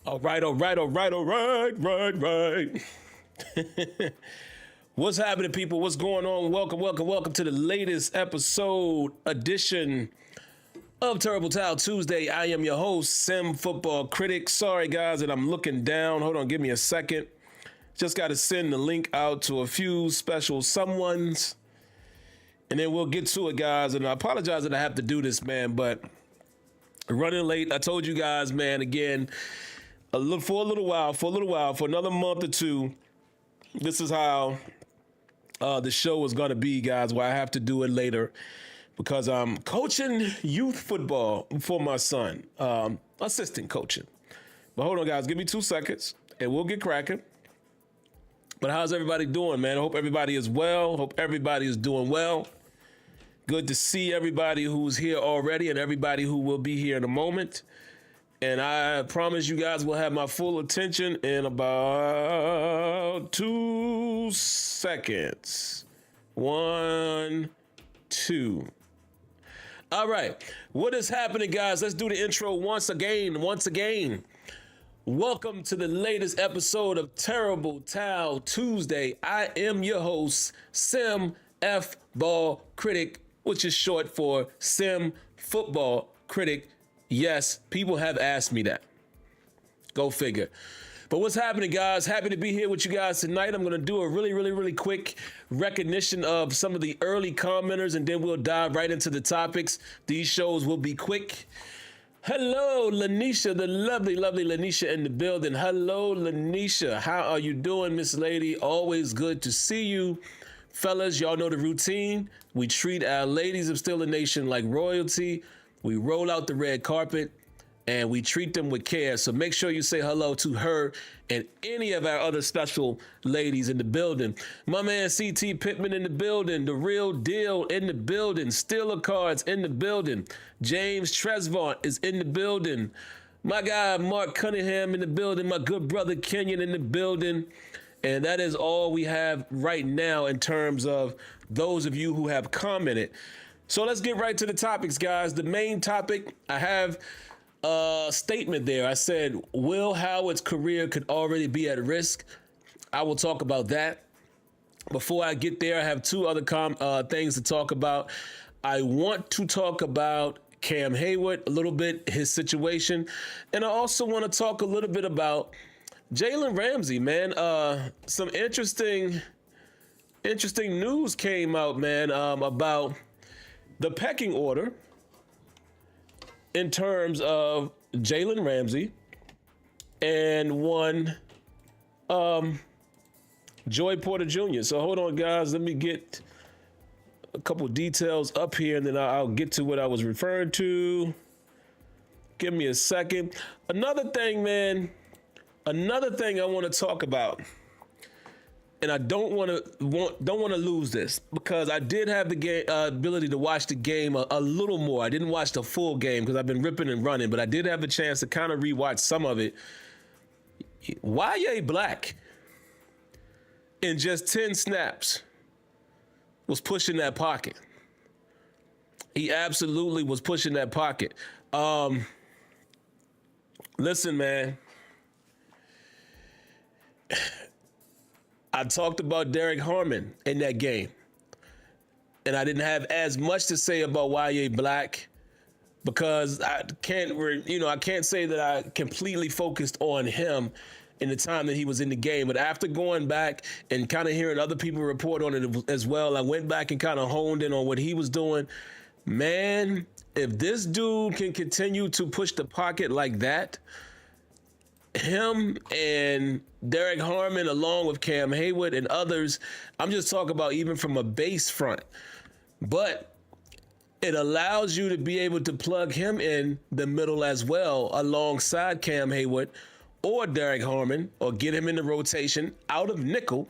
All right. What's happening, people? What's going on? Welcome to the latest edition of Terrible Towel Tuesday. I am your host, SimFBallCritic. Sorry, guys, that I'm looking down. Hold on, give me a second. Just got to send the link out to a few special someones, and then we'll get to it, guys. And I apologize that I have to do this, man, but running late. I told you guys, man, again, for a little while, for another month or two, this is how the show is going to be, guys, where I have to do it later because I'm coaching youth football for my son, assistant coaching. But hold on, guys, give me 2 seconds and we'll get cracking. But how's everybody doing, man? I hope everybody is well. Hope everybody is doing well. Good to see everybody who's here already and everybody who will be here in a moment. And I promise you guys will have my full attention in about 2 seconds. 1, 2. All right. What is happening, guys? Let's do the intro once again. Welcome to the latest episode of Terrible Towel Tuesday. I am your host, SimFBallCritic, which is short for SimFBallCritic. Yes, people have asked me that. Go figure. But what's happening, guys? Happy to be here with you guys tonight. I'm going to do a really quick recognition of some of the early commenters, and then we'll dive right into the topics. These shows will be quick. Hello, Lanisha, the lovely Lanisha in the building. Hello, Lanisha. How are you doing, Miss Lady? Always good to see you. Fellas, y'all know the routine. We treat our ladies of Steeler Nation like royalty. We roll out the red carpet and we treat them with care. So make sure you say hello to her and any of our other special ladies in the building. My man CT Pittman in the building. The Real Deal in the building. Steeler Cards in the building. James Tresvant is in the building. My guy Mark Cunningham in the building. My good brother Kenyon in the building. And that is all we have right now in terms of those of you who have commented. So let's get right to the topics, guys. The main topic, I have a statement there. I said, Will Howard's career could already be at risk. I will talk about that. Before I get there, I have two other things to talk about. I want to talk about Cam Heyward a little bit, his situation. And I also want to talk a little bit about Jalen Ramsey, man. Some interesting news came out, man, about the pecking order in terms of Jalen Ramsey and one Joey Porter Jr. So hold on, guys. Let me get a couple details up here, and then I'll get to what I was referring to. Give me a second. Another thing I want to talk about, and I don't want to lose this because I did have the ability to watch the game a little more. I didn't watch the full game because I've been ripping and running, but I did have a chance to kind of rewatch some of it. Yaya Black, in just 10 snaps, was pushing that pocket. He absolutely was pushing that pocket. Listen, man. I talked about Derek Harmon in that game, and I didn't have as much to say about Yaya Black because I can't say that I completely focused on him in the time that he was in the game. But after going back and kind of hearing other people report on it as well, I went back and kind of honed in on what he was doing. Man, if this dude can continue to push the pocket like that, him and Derek Harmon, along with Cam Heyward and others, I'm just talking about even from a base front. But it allows you to be able to plug him in the middle as well, alongside Cam Heyward or Derek Harmon, or get him in the rotation out of nickel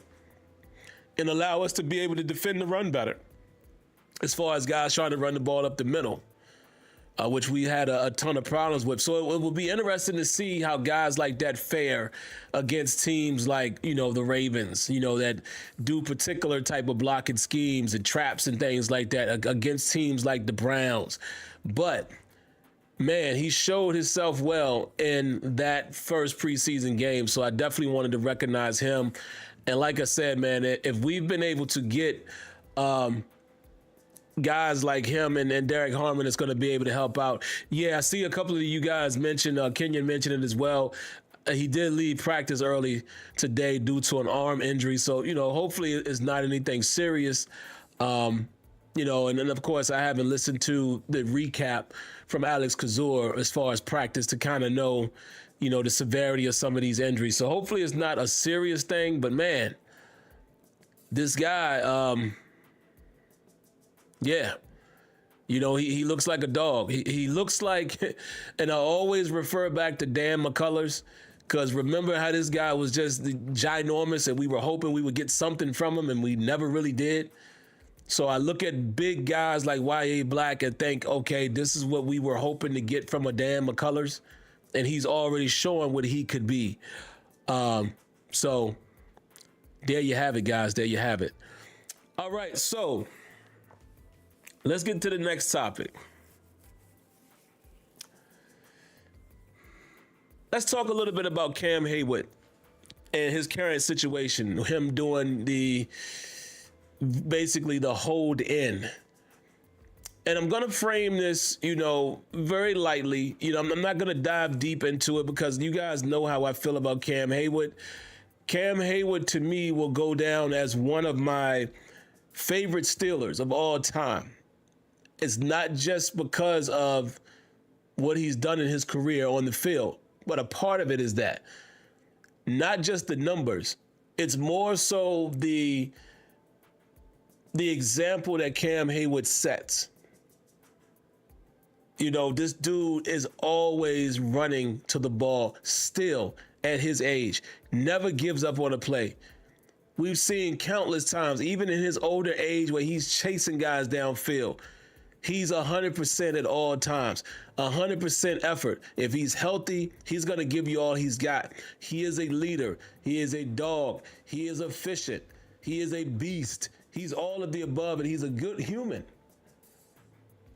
and allow us to be able to defend the run better as far as guys trying to run the ball up the middle. Which we had a ton of problems with. So it will be interesting to see how guys like that fare against teams like, the Ravens, that do particular type of blocking schemes and traps and things like that against teams like the Browns. But man, he showed himself well in that first preseason game. So I definitely wanted to recognize him. And like I said, man, if we've been able to get guys like him and Derek Harmon is going to be able to help out. Yeah, I see a couple of you guys mentioned, Kenyon mentioned it as well. He did leave practice early today due to an arm injury. So, hopefully it's not anything serious. And then of course I haven't listened to the recap from Alex Kazur as far as practice to kind of know, the severity of some of these injuries. So hopefully it's not a serious thing, but man, this guy, yeah, he looks like a dog. He looks like, and I always refer back to Dan McCullers, because remember how this guy was just ginormous and we were hoping we would get something from him and we never really did. So I look at big guys like Y.A. Black and think, okay, this is what we were hoping to get from a Dan McCullers, and he's already showing what he could be. So there you have it, guys. There you have it. All right, so let's get to the next topic. Let's talk a little bit about Cam Heyward and his current situation, him doing basically the hold in. And I'm going to frame this, very lightly. I'm not going to dive deep into it because you guys know how I feel about Cam Heyward. Cam Heyward, to me, will go down as one of my favorite Steelers of all time. It's not just because of what he's done in his career on the field, but a part of it is that. Not just the numbers. It's more so the example that Cam Heyward sets. This dude is always running to the ball still at his age. Never gives up on a play. We've seen countless times, even in his older age, where he's chasing guys downfield. He's 100% at all times, 100% effort. If he's healthy, he's going to give you all he's got. He is a leader. He is a dog. He is efficient. He is a beast. He's all of the above, and he's a good human.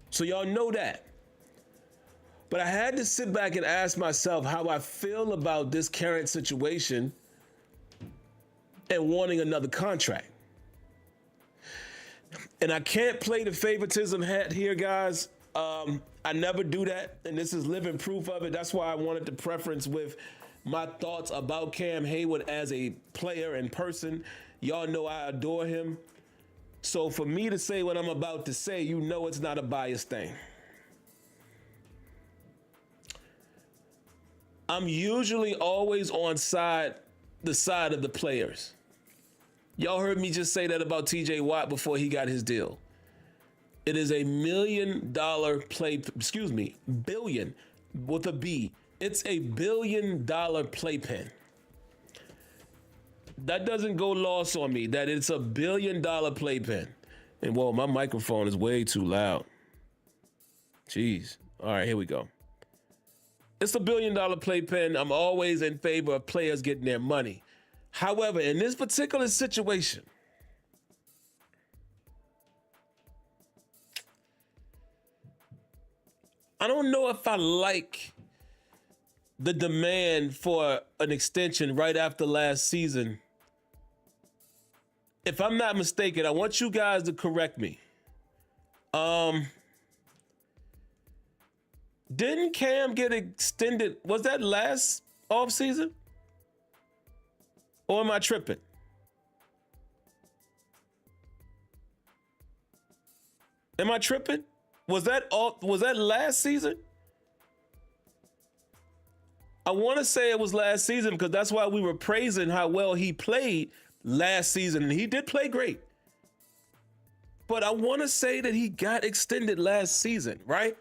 So y'all know that. But I had to sit back and ask myself how I feel about this current situation and wanting another contract. And I can't play the favoritism hat here, guys. I never do that, and this is living proof of it. That's why I wanted to preference with my thoughts about Cam Heyward as a player and person. Y'all know I adore him. So for me to say what I'm about to say, it's not a biased thing. I'm usually always on the side of the players. Y'all heard me just say that about TJ Watt before he got his deal. It is $1 million billion with a B. It's $1 billion playpen. That doesn't go lost on me, that it's $1 billion playpen. And whoa, my microphone is way too loud. Jeez. All right, here we go. It's $1 billion playpen. I'm always in favor of players getting their money. However, in this particular situation, I don't know if I like the demand for an extension right after last season. If I'm not mistaken, I want you guys to correct me. Didn't Cam get extended? Was that last offseason? Or am I tripping? Am I tripping? Was that last season? I want to say it was last season because that's why we were praising how well he played last season, and he did play great. But I want to say that he got extended last season, right?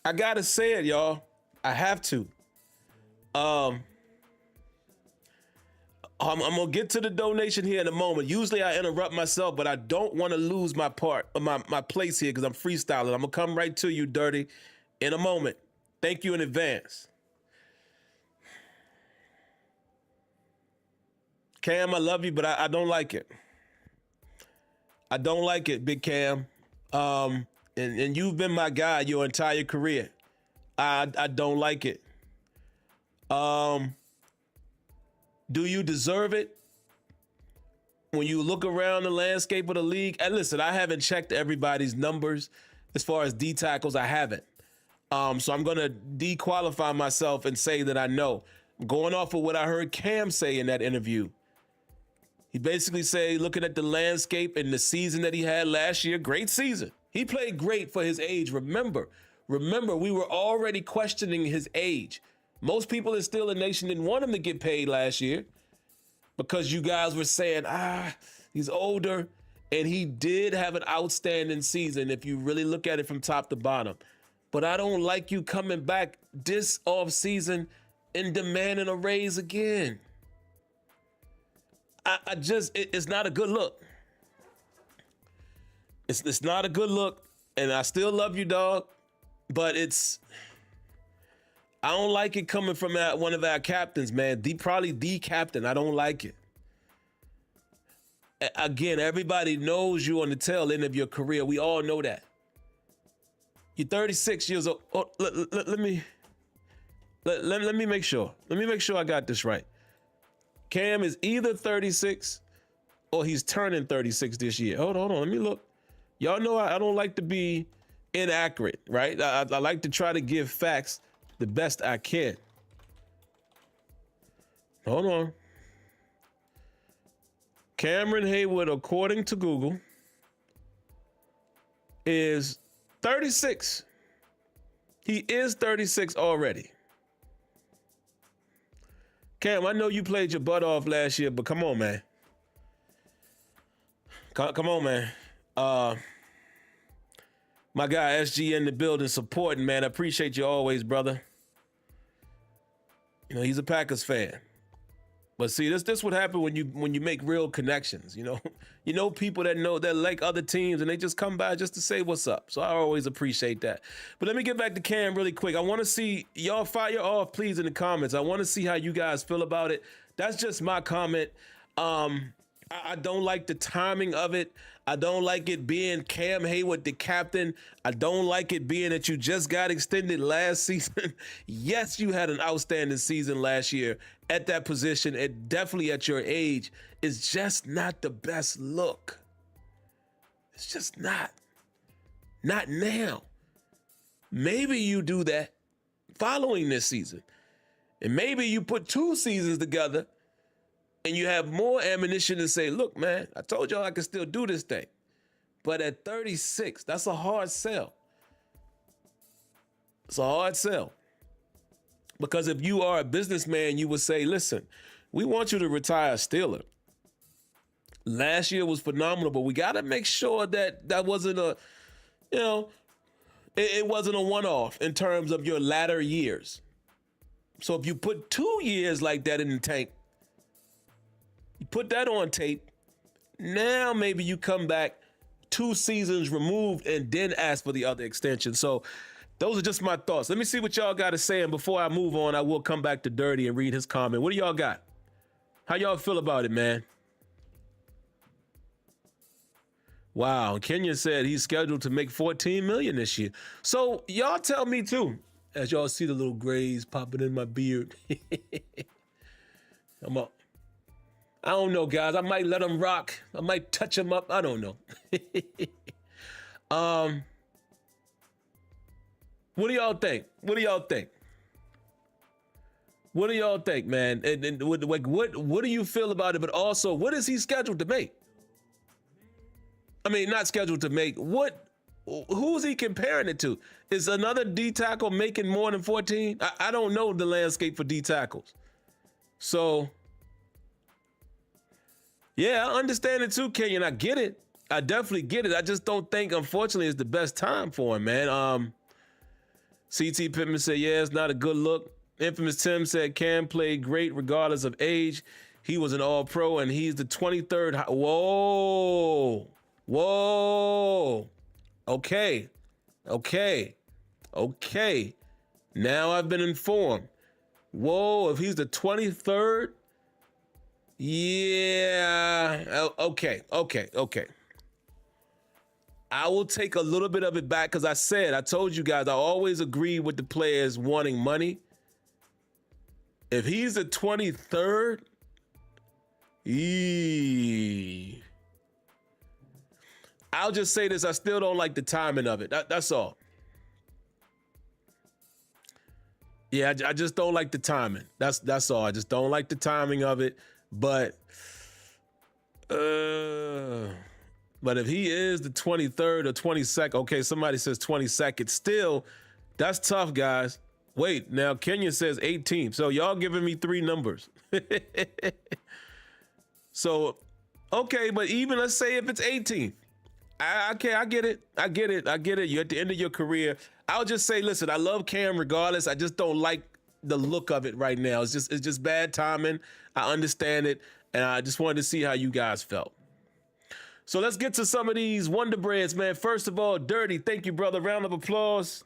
I gotta say it, y'all. I have to. I'm gonna get to the donation here in a moment. Usually I interrupt myself, but I don't want to lose my place here because I'm freestyling. I'm gonna come right to you, Dirty, in a moment. Thank you in advance. Cam, I love you, but I don't like it. I don't like it, Big Cam. and you've been my guy your entire career. I don't like it. Do you deserve it? When you look around the landscape of the league, and listen, I haven't checked everybody's numbers as far as D tackles. I haven't. So I'm going to dequalify myself and say that I know. I'm going off of what I heard Cam say in that interview. He basically said, looking at the landscape and the season that he had last year, great season. He played great for his age. Remember, we were already questioning his age. Most people in Steelers Nation didn't want him to get paid last year because you guys were saying, he's older. And he did have an outstanding season if you really look at it from top to bottom. But I don't like you coming back this offseason and demanding a raise again. It's not a good look. It's not a good look. And I still love you, dog. But I don't like it coming from one of our captains, man. Probably the captain. I don't like it. Again, everybody knows you on the tail end of your career. We all know that. You're 36 years old. Oh, let me make sure. Let me make sure I got this right. Cam is either 36 or he's turning 36 this year. Hold on. Let me look. Y'all know I don't like to be inaccurate, right? I like to try to give facts the best I can. Hold on. Cameron Heyward, according to Google, is 36. He is 36 already. Cam, I know you played your butt off last year, but come on, man. Come on, man. My guy SG in the building supporting, man. I appreciate you always, brother. You know, he's a Packers fan. But see, this what happen when you make real connections, you know. You know people that like other teams and they just come by just to say what's up. So I always appreciate that. But let me get back to Cam really quick. I want to see y'all fire off, please, in the comments. I want to see how you guys feel about it. That's just my comment. I don't like the timing of it. I don't like it being Cam Heyward, the captain. I don't like it being that you just got extended last season. Yes, you had an outstanding season last year at that position, and definitely at your age. It's just not the best look. It's just not. Not now. Maybe you do that following this season. And maybe you put 2 seasons together and you have more ammunition to say, look, man, I told y'all I can still do this thing. But at 36, that's a hard sell. It's a hard sell. Because if you are a businessman, you would say, listen, we want you to retire a Steeler. Last year was phenomenal, but we got to make sure that wasn't it wasn't a one-off in terms of your latter years. So if you put 2 years like that in the tank, you put that on tape, now maybe you come back 2 seasons removed and then ask for the other extension. So those are just my thoughts. Let me see what y'all got to say. And before I move on, I will come back to Dirty and read his comment. What do y'all got? How y'all feel about it, man? Wow. Kenya said he's scheduled to make $14 million this year. So y'all tell me too, as y'all see the little grays popping in my beard. I don't know, guys. I might let him rock. I might touch him up. I don't know. What do y'all think? What do y'all think? What do y'all think, man? And what do you feel about it? But also, what is he scheduled to make? I mean, not scheduled to make. Who's he comparing it to? Is another D tackle making more than 14? I don't know the landscape for D tackles. So, yeah, I understand it too, Kenyon. I get it. I definitely get it. I just don't think, unfortunately, it's the best time for him, man. CT Pittman said, yeah, it's not a good look. Infamous Tim said, Cam played great regardless of age. He was an all-pro, and he's the 23rd. Whoa. Okay. Now I've been informed. Whoa, if he's the 23rd? Yeah. Okay. I will take a little bit of it back because I told you guys, I always agree with the players wanting money. If he's the 23rd, I'll just say this. I still don't like the timing of it. That's all. Yeah, I just don't like the timing. That's all. I just don't like the timing of it. But if he is the 23rd or 22nd, okay, somebody says 22nd. Still, that's tough, guys. Wait, now Kenya says 18th. So y'all giving me 3 numbers. So, okay, but even let's say if it's 18th. I get it. You're at the end of your career. I'll just say, listen, I love Cam regardless. I just don't like the look of it right now. It's just bad timing. I understand it, and I just wanted to see how you guys felt. So let's get to some of these Wonder Breads, man. First of all, Dirty, thank you, brother. Round of applause.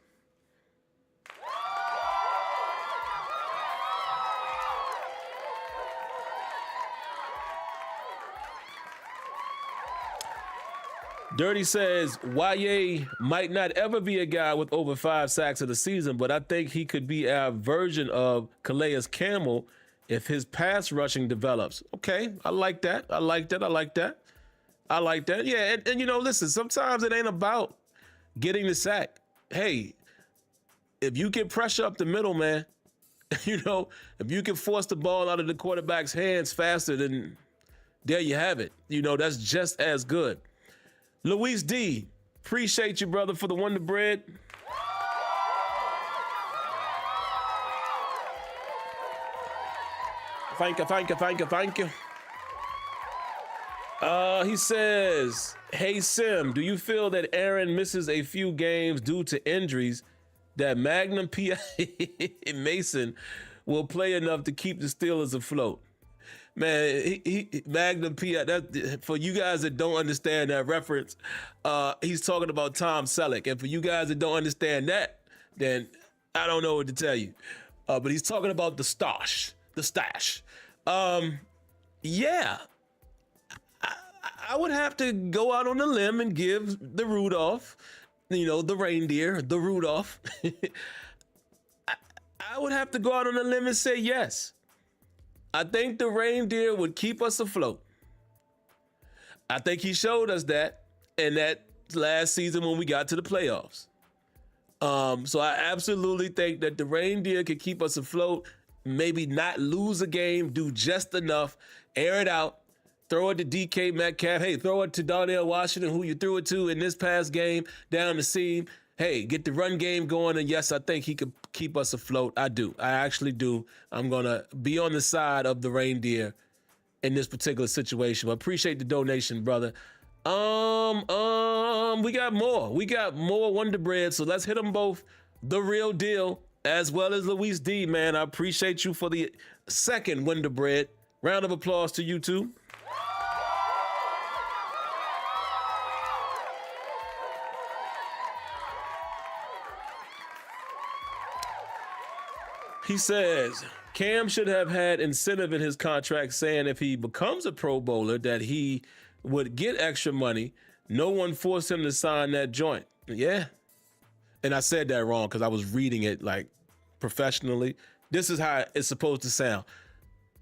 Dirty says, YA might not ever be a guy with over 5 sacks in the season, but I think he could be our version of Calais Campbell if his pass rushing develops. Okay, I like that. Yeah, and you know, listen, sometimes it ain't about getting the sack. Hey, if you get pressure up the middle, man, you know, if you can force the ball out of the quarterback's hands faster, then there you have it. You know, that's just as good. Luis D, appreciate you, brother, for the Wonder Bread. Thank you. He says, hey, Sim, do you feel that Aaron misses a few games due to injuries that Magnum P.I. Mason will play enough to keep the Steelers afloat? Man, he Magnum P.I. That, for you guys that don't understand that reference, he's talking about Tom Selleck. And for you guys that don't understand that, then I don't know what to tell you. But he's talking about the stash. Yeah. I would have to go out on a limb and give the Rudolph, you know, the reindeer, the Rudolph. I would have to go out on a limb and say yes. I think the reindeer would keep us afloat. I think he showed us that in that last season when we got to the playoffs. So I absolutely think that the reindeer could keep us afloat, maybe not lose a game, do just enough, air it out, throw it to DK Metcalf. Hey, throw it to Darnell Washington, who you threw it to in this past game, down the seam. Hey, get the run game going, and yes, I think he could keep us afloat. I do. I actually do. I'm going to be on the side of the reindeer in this particular situation. I appreciate the donation, brother. We got more. We got more Wonder Bread, so let's hit them both. The Real Deal, as well as Luis D, man. I appreciate you for the second Wonder Bread. Round of applause to you, too. He says, Cam should have had incentive in his contract saying if he becomes a Pro Bowler that he would get extra money. No one forced him to sign that joint. Yeah. And I said that wrong because I was reading it like professionally. This is how it's supposed to sound.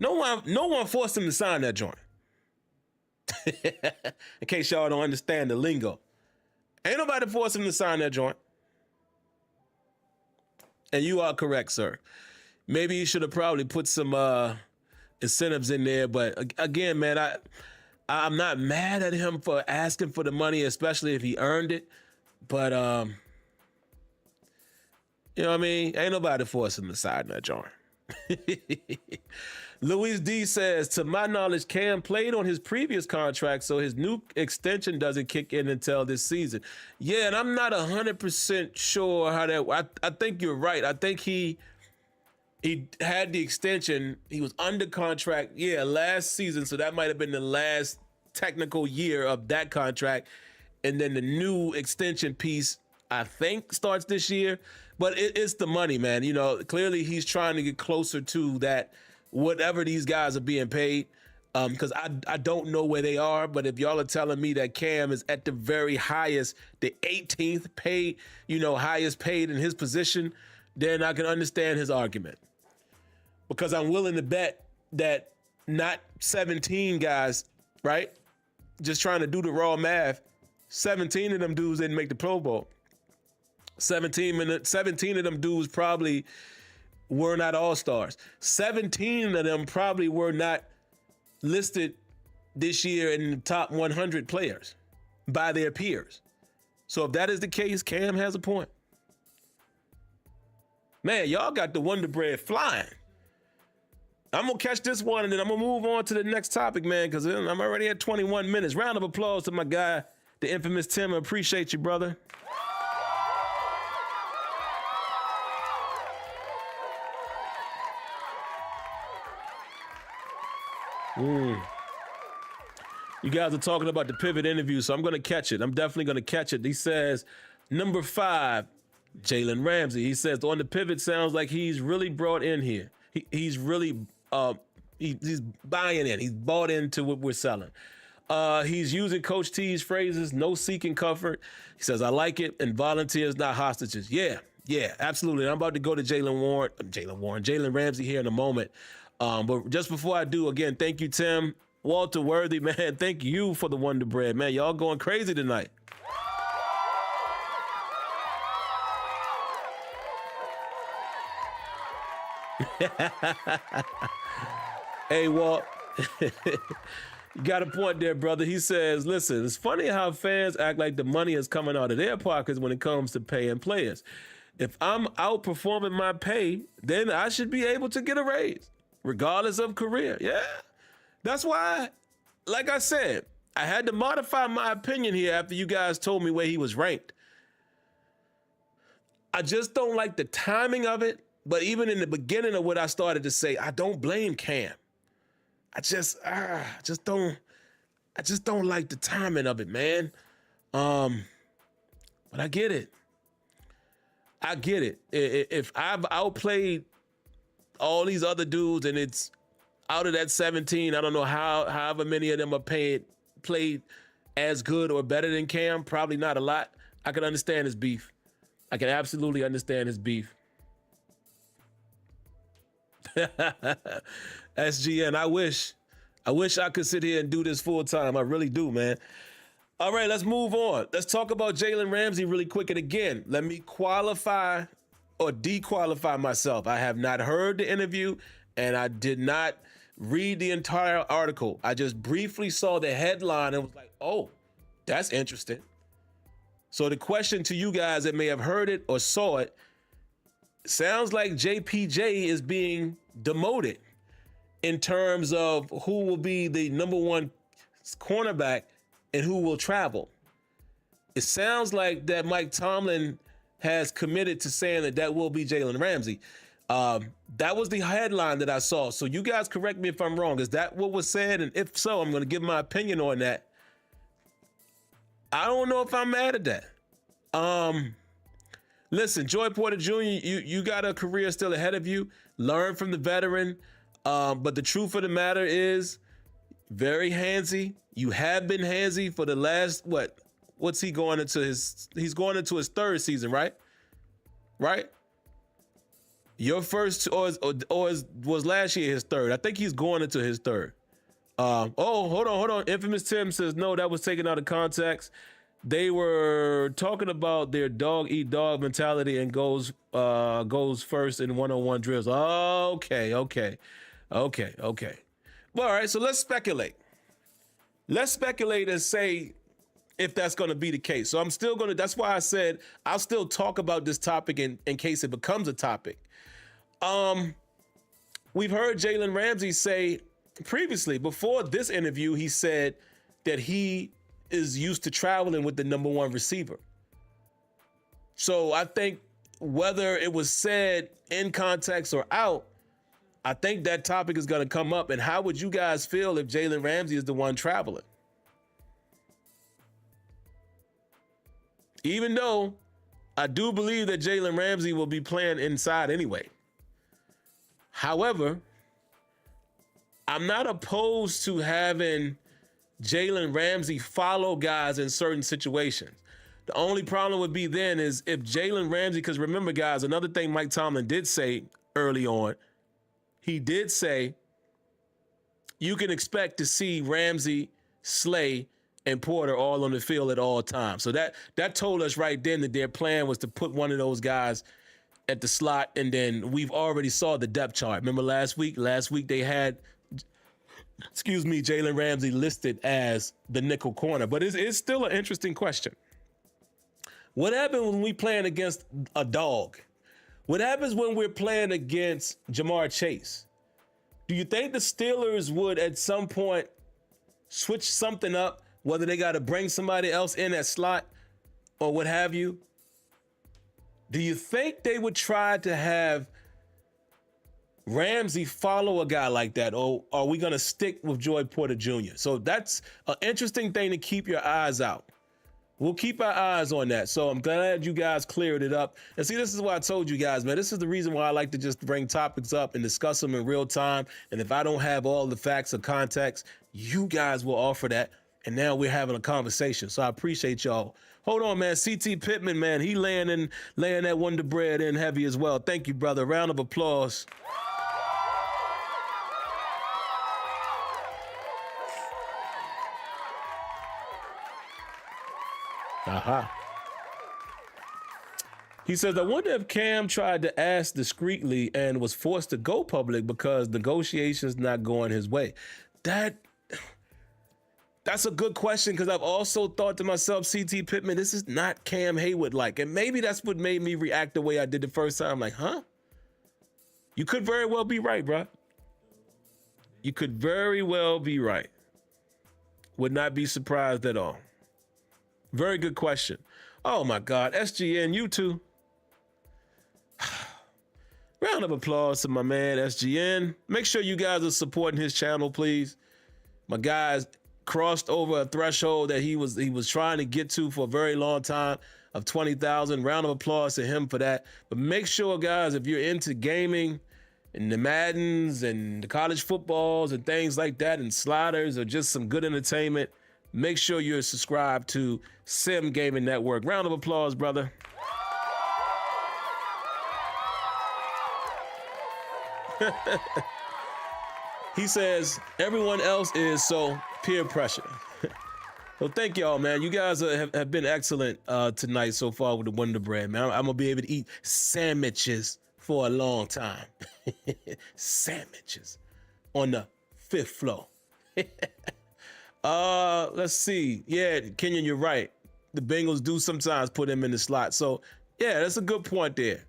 No one forced him to sign that joint. In case y'all don't understand the lingo. Ain't nobody forced him to sign that joint. And you are correct, sir. Maybe he should have probably put some incentives in there. But again, man, I'm not mad at him for asking for the money, especially if he earned it. But, you know what I mean? Ain't nobody forcing him to sign that joint. Luis D says, to my knowledge, Cam played on his previous contract, so his new extension doesn't kick in until this season. Yeah, and I'm not 100% sure how that. I think you're right. I think he had the extension. He was under contract, last season, so that might have been the last technical year of that contract. And then the new extension piece, I think, starts this year. But it's the money, man. You know, clearly he's trying to get closer to that, whatever these guys are being paid. because I don't know where they are, but if y'all are telling me that Cam is at the very highest, the 18th paid, highest paid in his position, then I can understand his argument. Because I'm willing to bet that not 17 guys, right? Just trying to do the raw math, 17 of them dudes didn't make the Pro Bowl. 17 of them dudes probably were not all-stars. 17 of them probably were not listed this year in the top 100 players by their peers. So if that is the case, Cam has a point. Man, y'all got the Wonder Bread flying. I'm going to catch this one, and then I'm going to move on to the next topic, man, because I'm already at 21 minutes. Round of applause to my guy, the infamous Tim. I appreciate you, brother. You guys are talking about the pivot interview, so I'm going to catch it. I'm definitely going to catch it. He says, number 5, Jalen Ramsey. He says, on the pivot, sounds like he's really brought in here. He's really, he's buying in. He's bought into what we're selling. He's using Coach T's phrases, no seeking comfort. He says, I like it, and volunteers, not hostages. Yeah, absolutely. And I'm about to go to Jalen Ramsey here in a moment. But just before I do, again, thank you, Tim. Walter Worthy, man, thank you for the Wonder Bread. Man, y'all going crazy tonight. Hey, Walt, you got a point there, brother. He says, listen, it's funny how fans act like the money is coming out of their pockets when it comes to paying players. If I'm outperforming my pay, then I should be able to get a raise, regardless of career. Yeah. That's why, like I said, I had to modify my opinion here after you guys told me where he was ranked. I just don't like the timing of it. But even in the beginning of what I started to say, I don't blame Cam. I just don't like the timing of it, man. But I get it. If I've outplayed all these other dudes and it's out of that 17, I don't know however many of them are played as good or better than Cam, probably not a lot. I can understand his beef. I can absolutely understand his beef. SGN, I wish I could sit here and do this full time. I really do, man. All right, let's move on. Let's talk about Jalen Ramsey really quick. And again, let me qualify or dequalify myself. I have not heard the interview and I did not read the entire article. I just briefly saw the headline and was like, oh, that's interesting. So the question to you guys that may have heard it or saw it, sounds like JPJ is being demoted in terms of who will be the number 1 cornerback and who will travel. It sounds like that Mike Tomlin has committed to saying that will be Jalen Ramsey. That was the headline that I saw. So you guys correct me if I'm wrong. Is that what was said? And if so, I'm going to give my opinion on that. I don't know if I'm mad at that. Listen, Joy Porter Jr., you got a career still ahead of you. Learn from the veteran. But the truth of the matter is, very handsy. You have been handsy for the last, what's he going into he's going into his 3rd season, right? Right? Your first, was last year his 3rd? I think he's going into his 3rd. Hold on. Infamous Tim says, no, that was taken out of context. They were talking about their dog eat dog mentality and goes first in one-on-one drills. Okay. Well, all right, so let's speculate. Let's speculate and say if that's going to be the case. So I'm still going to, that's why I said I'll still talk about this topic in case it becomes a topic. We've heard Jalen Ramsey say previously, before this interview, he said that he is used to traveling with the number 1 receiver. So I think whether it was said in context or out, I think that topic is going to come up. And how would you guys feel if Jalen Ramsey is the one traveling? Even though I do believe that Jalen Ramsey will be playing inside anyway. However, I'm not opposed to having Jalen Ramsey follow guys in certain situations. The only problem would be then is if Jalen Ramsey, because remember, guys, another thing Mike Tomlin did say early on, he did say you can expect to see Ramsey, Slay, and Porter all on the field at all times. So that told us right then that their plan was to put one of those guys at the slot, and then we've already saw the depth chart. Remember last week? Last week they had, Jalen Ramsey listed as the nickel corner. But it's still an interesting question. What happens when we playing against a dog? What happens when we're playing against Jamar Chase? Do you think the Steelers would at some point switch something up, whether they got to bring somebody else in at slot or what have you? Do you think they would try to have Ramsey follow a guy like that, or are we going to stick with Joy Porter Jr.? So that's an interesting thing to keep your eyes out. We'll keep our eyes on that. So I'm glad you guys cleared it up. And see, this is why I told you guys, man, this is the reason why I like to just bring topics up and discuss them in real time. And if I don't have all the facts or context, you guys will offer that. And now we're having a conversation. So I appreciate y'all. Hold on, man. C.T. Pittman, man, he laying that Wonder Bread in heavy as well. Thank you, brother. Round of applause. Aha. He says, I wonder if Cam tried to ask discreetly and was forced to go public because negotiations not going his way. That's a good question, because I've also thought to myself, C.T. Pittman, this is not Cam Heyward like. And maybe that's what made me react the way I did the first time. Like, huh? You could very well be right, bro. You could very well be right. Would not be surprised at all. Very good question. Oh, my God. SGN, you too. Round of applause to my man, SGN. Make sure you guys are supporting his channel, please. My guys crossed over a threshold that he was trying to get to for a very long time of 20,000. Round of applause to him for that. But make sure, guys, if you're into gaming and the Maddens and the college footballs and things like that and sliders or just some good entertainment, make sure you're subscribed to Sim Gaming Network. Round of applause, brother. He says, everyone else is so peer pressure. Well, thank y'all, man. You guys have been excellent tonight so far with the Wonder Bread, man. I'm going to be able to eat sandwiches for a long time. Sandwiches on the 5th floor. Let's see. Yeah, Kenyon, you're right. The Bengals do sometimes put him in the slot. So, yeah, that's a good point there.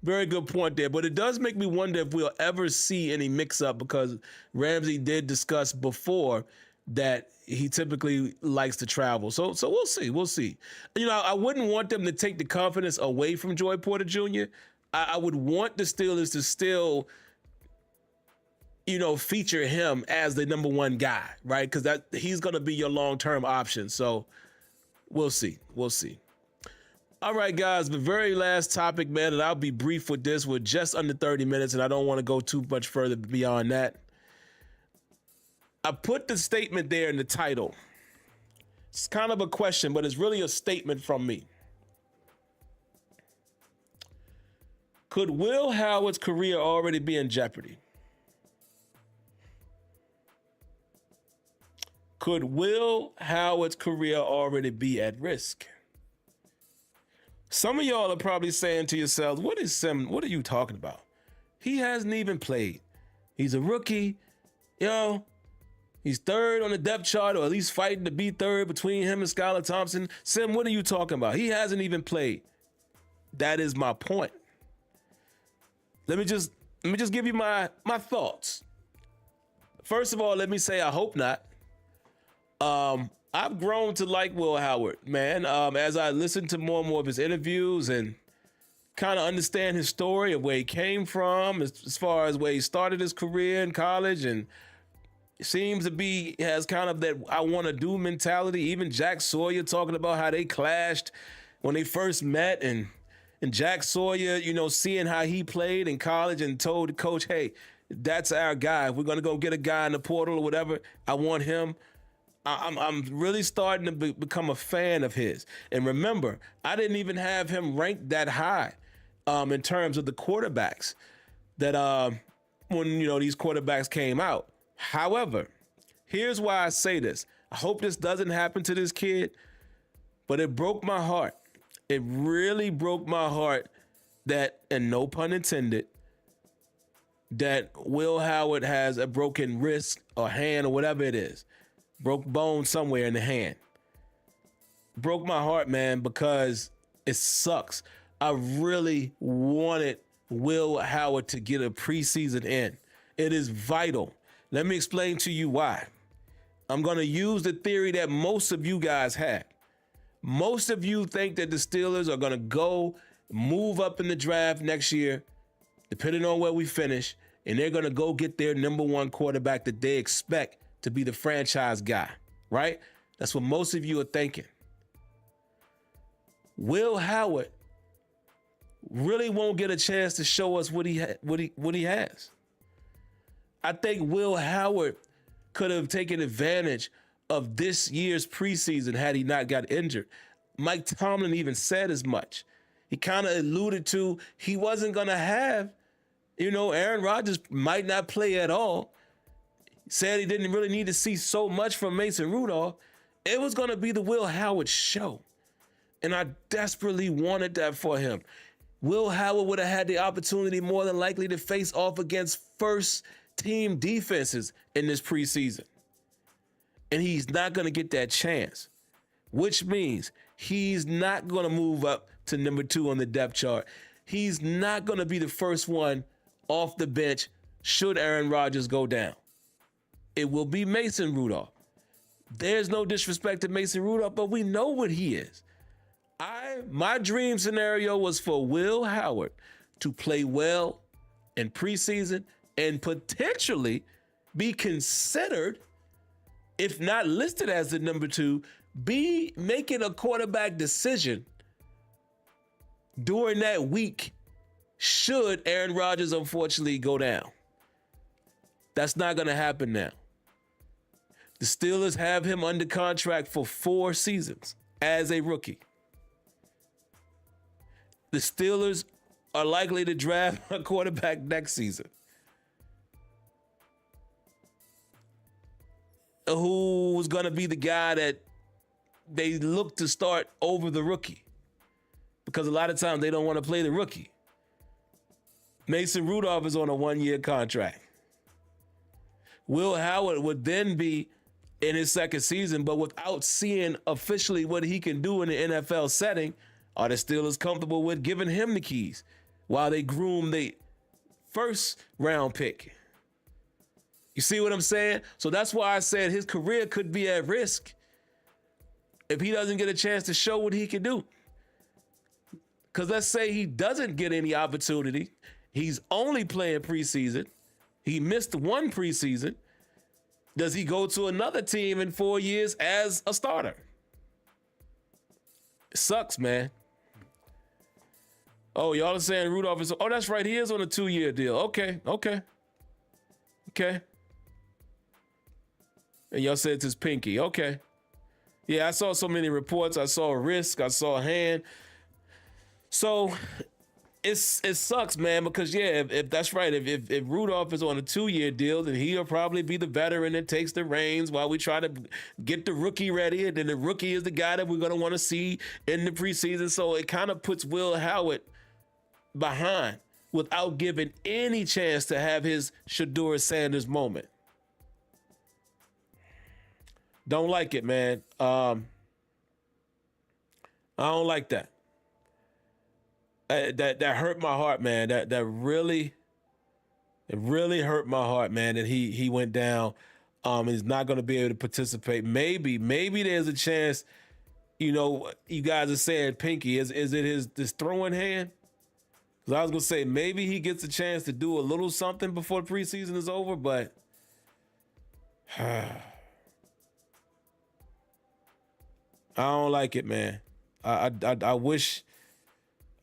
Very good point there. But it does make me wonder if we'll ever see any mix-up, because Ramsey did discuss before that he typically likes to travel. So we'll see. We'll see. You know, I wouldn't want them to take the confidence away from Joy Porter Jr. I would want the Steelers to still, you know, feature him as the number one guy, right? Because he's going to be your long-term option. So we'll see. We'll see. All right, guys, the very last topic, man, and I'll be brief with this. We're just under 30 minutes, and I don't want to go too much further beyond that. I put the statement there in the title. It's kind of a question, but it's really a statement from me. Could Will Howard's career already be in jeopardy? Could Will Howard's career already be at risk? Some of y'all are probably saying to yourselves, what are you talking about? He hasn't even played. He's a rookie. You know, he's third on the depth chart, or at least fighting to be third between him and Skylar Thompson. Sim, what are you talking about? He hasn't even played. That is my point. Let me just give you my thoughts. First of all, let me say I hope not. I've grown to like Will Howard, man, as I listen to more and more of his interviews and kind of understand his story of where he came from, as far as where he started his career in college, and seems to be, has kind of that I want to do mentality. Even Jack Sawyer talking about how they clashed when they first met, and Jack Sawyer, you know, seeing how he played in college and told the coach, hey, that's our guy. If we're going to go get a guy in the portal or whatever, I want him. I'm really starting to become a fan of his. And remember, I didn't even have him ranked that high in terms of the quarterbacks that when, you know, these quarterbacks came out. However, here's why I say this. I hope this doesn't happen to this kid, but it broke my heart. It really broke my heart that, and no pun intended, that Will Howard has a broken wrist or hand or whatever it is. Broke bone somewhere in the hand. Broke my heart, man, because it sucks. I really wanted Will Howard to get a preseason in. It is vital. Let me explain to you why. I'm going to use the theory that most of you guys have. Most of you think that the Steelers are going to go move up in the draft next year, depending on where we finish, and they're going to go get their number one quarterback that they expect to be the franchise guy, right? That's what most of you are thinking. Will Howard really won't get a chance to show us what he has. I think Will Howard could have taken advantage of this year's preseason had he not got injured. Mike Tomlin even said as much. He kind of alluded to he wasn't going to have, you know, Aaron Rodgers might not play at all. He said he didn't really need to see so much from Mason Rudolph. It was going to be the Will Howard show. And I desperately wanted that for him. Will Howard would have had the opportunity more than likely to face off against first-team defenses in this preseason. And he's not going to get that chance, which means he's not going to move up to number 2 on the depth chart. He's not going to be the first one off the bench should Aaron Rodgers go down. It will be Mason Rudolph. There's no disrespect to Mason Rudolph, but we know what he is. My dream scenario was for Will Howard to play well in preseason and potentially be considered, if not listed as the number 2, be making a quarterback decision during that week should Aaron Rodgers unfortunately go down. That's not going to happen now. The Steelers have him under contract for 4 seasons as a rookie. The Steelers are likely to draft a quarterback next season who's going to be the guy that they look to start over the rookie, because a lot of times they don't want to play the rookie. Mason Rudolph is on a 1-year contract. Will Howard would then be in his second season, but without seeing officially what he can do in the NFL setting, are the Steelers comfortable with giving him the keys while they groom the first round pick? You see what I'm saying? So that's why I said his career could be at risk if he doesn't get a chance to show what he can do. Because let's say he doesn't get any opportunity. He's only playing preseason. He missed 1 preseason. Does he go to another team in 4 years as a starter? It sucks, man. Oh, y'all are saying Rudolph is... Oh, that's right. He is on a 2-year deal. Okay. And y'all said it's his pinky. Okay. Yeah, I saw so many reports. I saw a wrist. I saw a hand. So it sucks, man, because, yeah, if that's right, if Rudolph is on a 2-year deal, then he'll probably be the veteran that takes the reins while we try to get the rookie ready. And then the rookie is the guy that we're going to want to see in the preseason. So it kind of puts Will Howard behind without giving any chance to have his Shedeur Sanders moment. Don't like it, man. I don't like that. That hurt my heart, man. It really hurt my heart, man, that he went down. He's not going to be able to participate. Maybe there's a chance. You know, you guys are saying pinky. Is it his throwing hand? Because I was going to say maybe he gets a chance to do a little something before the preseason is over, but I don't like it, man. I wish.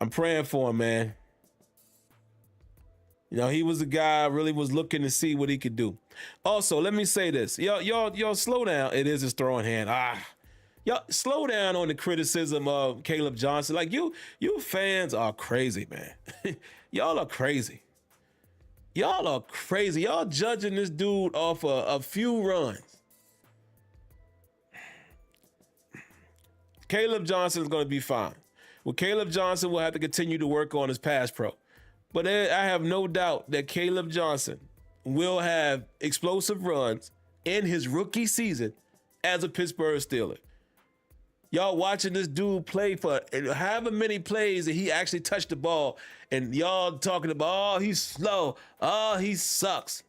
I'm praying for him, man. You know, he was the guy I really was looking to see what he could do. Also, let me say this. Y'all slow down. It is his throwing hand. Y'all slow down on the criticism of Caleb Johnson. Like you fans are crazy, man. Y'all are crazy. Y'all are crazy. Y'all judging this dude off a few runs. Caleb Johnson is going to be fine. Well, Caleb Johnson will have to continue to work on his pass pro. But I have no doubt that Caleb Johnson will have explosive runs in his rookie season as a Pittsburgh Steeler. Y'all watching this dude play for however many plays that he actually touched the ball, and y'all talking about, oh, he's slow, oh, he sucks.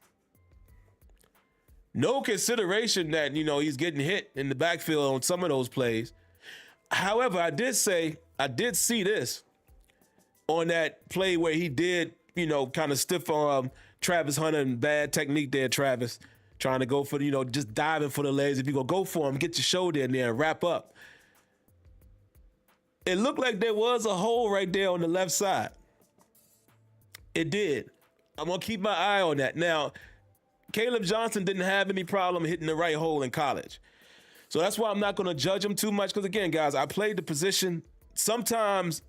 No consideration that, he's getting hit in the backfield on some of those plays. However, I did see this on that play where he did, kind of stiff arm Travis Hunter and bad technique there, Travis, trying to go for, just diving for the legs. If you go for him, get your shoulder in there and wrap up. It looked like there was a hole right there on the left side. It did. I'm going to keep my eye on that. Now, Caleb Johnson didn't have any problem hitting the right hole in college. So that's why I'm not going to judge him too much. Because, again, guys, I played the position. Sometimes,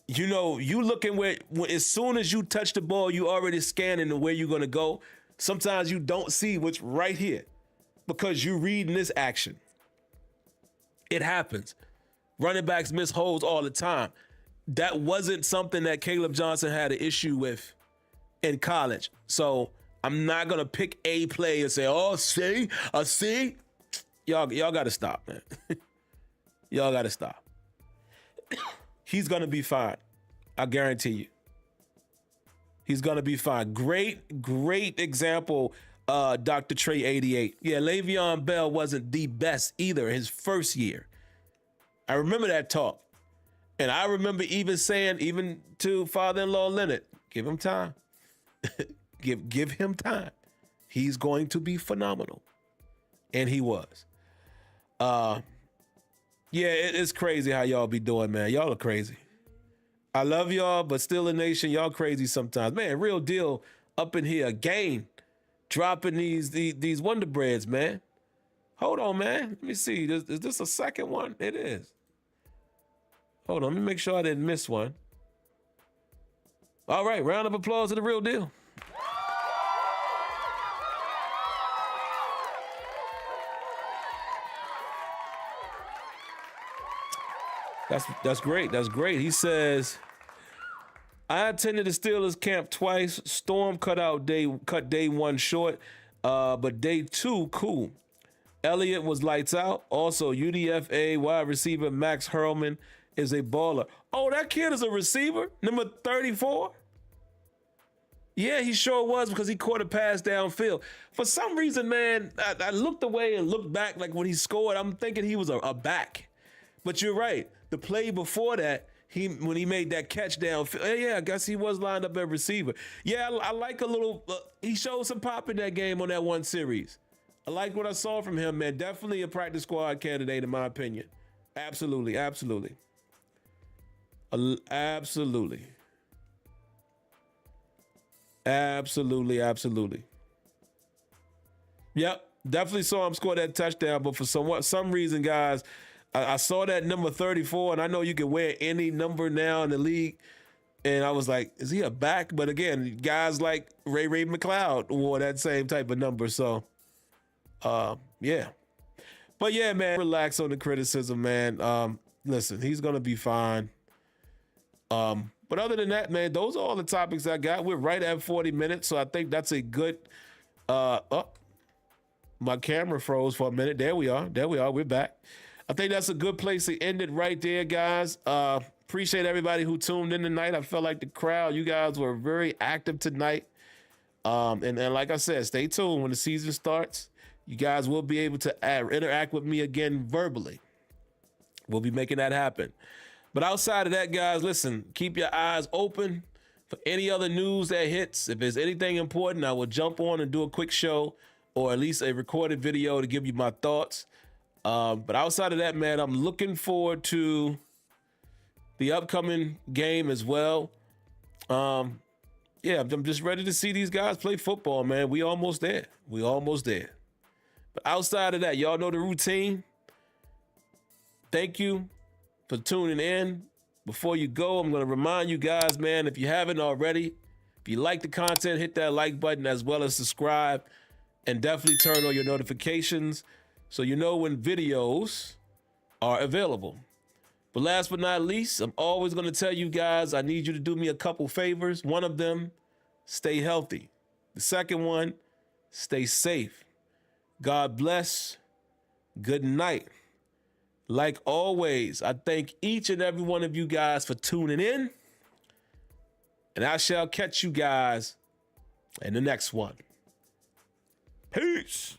you looking where as soon as you touch the ball, you already scanning where you're going to go. Sometimes you don't see what's right here because you're reading this action. It happens. Running backs miss holes all the time. That wasn't something that Caleb Johnson had an issue with in college. So I'm not going to pick a play and say, oh, see. Y'all got to stop, man. Y'all got to stop. He's going to be fine. I guarantee you. He's going to be fine. Great example, Dr. Trey 88. Yeah, Le'Veon Bell wasn't the best either his first year. I remember that talk. And I remember even to father-in-law Leonard, give him time. give him time. He's going to be phenomenal. And he was. Yeah, it's crazy how y'all be doing, man. Y'all are crazy. I love y'all, but still a nation, y'all crazy sometimes. Man, real deal up in here again, dropping these Wonder Breads, man. Hold on, man. Let me see. Is this a second one? It is. Hold on, let me make sure I didn't miss one. All right, round of applause to the real deal. That's great. That's great. He says, I attended the Steelers camp twice. Storm cut day one short, but day two, cool. Elliott was lights out. Also, UDFA wide receiver Max Hurlman is a baller. Oh, that kid is a receiver? Number 34? Yeah, he sure was because he caught a pass downfield. For some reason, man, I looked away and looked back like when he scored, I'm thinking he was a back. But you're right. The play before that, when he made that catch downfield, yeah, I guess he was lined up at receiver. Yeah, I like a little, he showed some pop in that game on that one series. I like what I saw from him, man. Definitely a practice squad candidate, in my opinion. Absolutely. Absolutely. Yep, definitely saw him score that touchdown, but for some reason, guys, I saw that number 34, and I know you can wear any number now in the league, and I was like, is he a back? But again, guys like Ray McLeod wore that same type of number, so, yeah. But yeah, man, relax on the criticism, man. Listen, he's going to be fine. But other than that, man, those are all the topics I got. We're right at 40 minutes, so I think that's a good, my camera froze for a minute. There we are. We're back. I think that's a good place to end it right there, guys. Appreciate everybody who tuned in tonight. I felt like the crowd, you guys were very active tonight. And like I said, stay tuned when the season starts. You guys will be able to interact with me again verbally. We'll be making that happen. But outside of that, guys, listen, keep your eyes open for any other news that hits. If there's anything important, I will jump on and do a quick show or at least a recorded video to give you my thoughts. But outside of that, man, I'm looking forward to the upcoming game as well. yeah, I'm just ready to see these guys play football, man. We almost there. But outside of that, y'all know the routine. Thank you for tuning in. Before you go, I'm going to remind you guys, man, if you haven't already, if you like the content, hit that like button as well as subscribe, and definitely turn on your notifications so you know when videos are available. But last but not least, I'm always going to tell you guys, I need you to do me a couple favors. One of them, stay healthy. The second one, stay safe. God bless. Good night. Like always, I thank each and every one of you guys for tuning in. And I shall catch you guys in the next one. Peace.